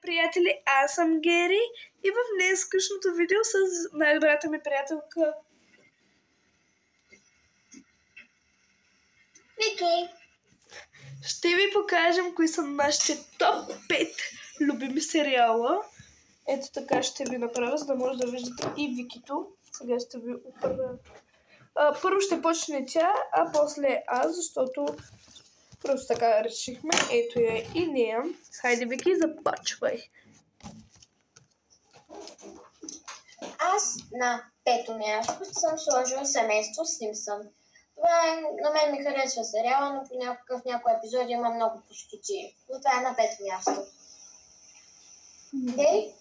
Приятели, аз съм Гери и в днескашното видео с най-добрата ми приятелка Вики ще ви покажем кои са нашите топ 5 любими сериала. Ето така ще ви направя, за да може да виждате и Викито. Сега ще ви оправя. Първо ще почне тя, а после аз, защото просто така решихме. Ето я и нея. Хайде, Вики, започвай. Аз на пето място съм сложила Семейство Симпсън. На мен ми харесва сериала, но в някои епизоди има много пустоти. Но това е на пето място. Гери?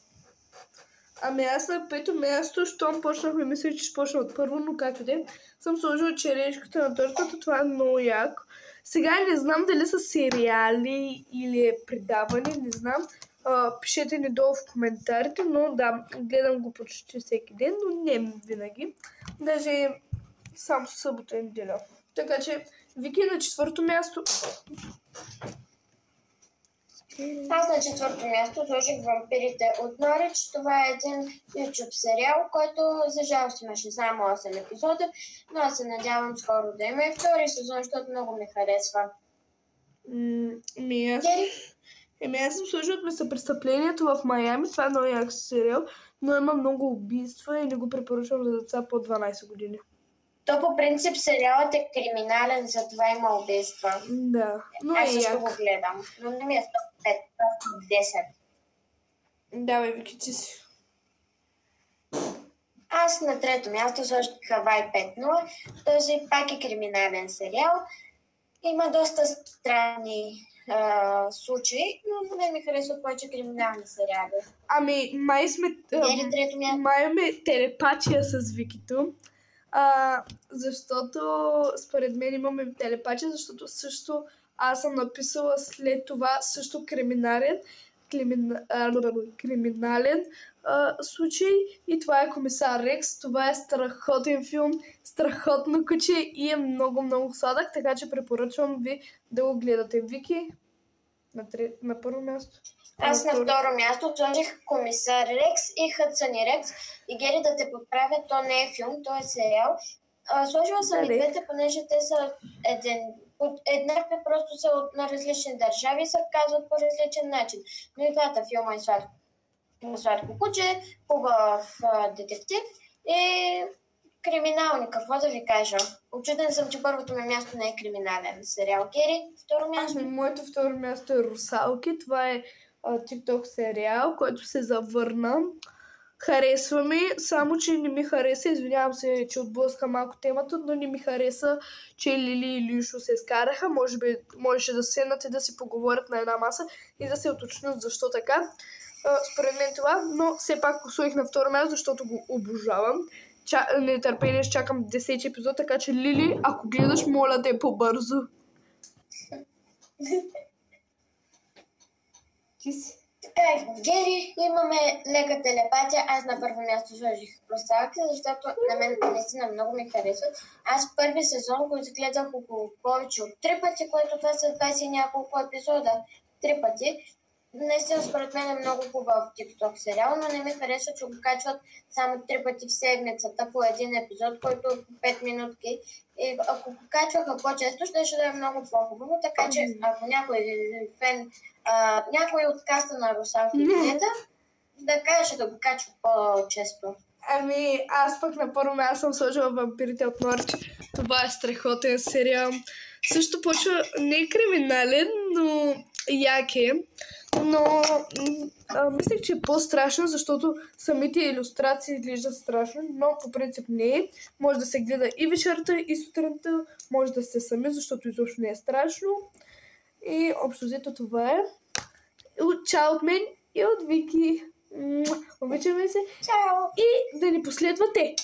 Ами аз на пето място, щом почнахме, мисля, че ще почна от първо, но както де, съм сложила черешката на тортата, това е много яко. Сега не знам дали са сериали или е предаване, не знам. Пишете ни долу в коментарите, но да, гледам го почти всеки ден, но не винаги. Даже само събота и неделя. Така че, Вики на четвърто място. Аз на четвърто място сложих Вампирите от Норич. Това е един YouTube сериал, който за жалост имаше само 8 епизода, но аз се надявам скоро да има и втори сезон, защото много ми харесва. Аз съм сложила от Местопрестъплението в Майами. Това е много як сериал, но има много убийства и не го препоръчвам за деца по 12 години. То по принцип сериалът е криминален, затова има убийства. Да, но аз е също як. го гледам, но не ми е в топ 5, в 10. Давай, Вики, ти си. Аз на трето място сложих Хавай 5.0. Този пак е криминален сериал. Има доста странни случаи, но не ми харесват повече криминални сериали. Ами, май сме... трето място? Май имаме телепатия с Викито. Защото според мен имаме телепатия, защото също аз съм написала след това също криминален случай и това е Комисар Рекс. Това е страхотен филм, страхотно куче и е много, много сладък, така че препоръчвам ви да го гледате. Вики, на първо място. Аз на второ място сложих Комисар Рекс и Хъдсън и Рекс. И Гери да те подправя, то не е филм, то е сериал. Сложила съм и двете, понеже те са еднакви, просто са на различни държави и се казват по различен начин. Но и двата филма е сладко куче, хубав детектив и криминални. Какво да ви кажа? Очуден съм, че първото ми място не е криминален сериал. Гери, второ място? Моето второ място е Русалки. Това е TikTok сериал, който се завърна. Харесва ми, само че не ми хареса, извинявам се, че отблъска малко темата, но не ми хареса, че Лили и Лишо се скараха. Може би можеше да седнат и да си поговорят на една маса и да се уточнят защо така. Според мен това, но все пак послуих на второ място, защото го обожавам. Нетърпение ще чакам 10 епизод, така че Лили, ако гледаш, моля те по-бързо. Ти си. Така, Гери, имаме лека телепатия. Аз на първо място сложих Русалки, защото на мен наистина много ми харесват. Аз първи сезон го изгледах около повече от 3 пъти, което това са 20 и няколко епизода. 3 пъти. Наистина според мен е много хубав TikTok сериал, но не ми харесва, че го качват само 3 пъти в седмицата по един епизод, който е по 5 минутки. И ако го качваха по-често, ще да е много по-хубаво, така че ако някой фен, някой от каста на Русалки гледа, да каже да го качват по-често. Ами, аз пък на първо място съм сложила Вампирите от Норич. Това е страхотен сериал. Също почва не е криминален, но як е. Но мислех, че е по-страшно, защото самите илюстрации изглеждат страшно, но по принцип не е. Може да се гледа и вечерта, и сутринта, може да сте сами, защото изобщо не е страшно. И общо взето това е. Чао от мен и от Вики. Обичаме се. Чао! И да ни последвате.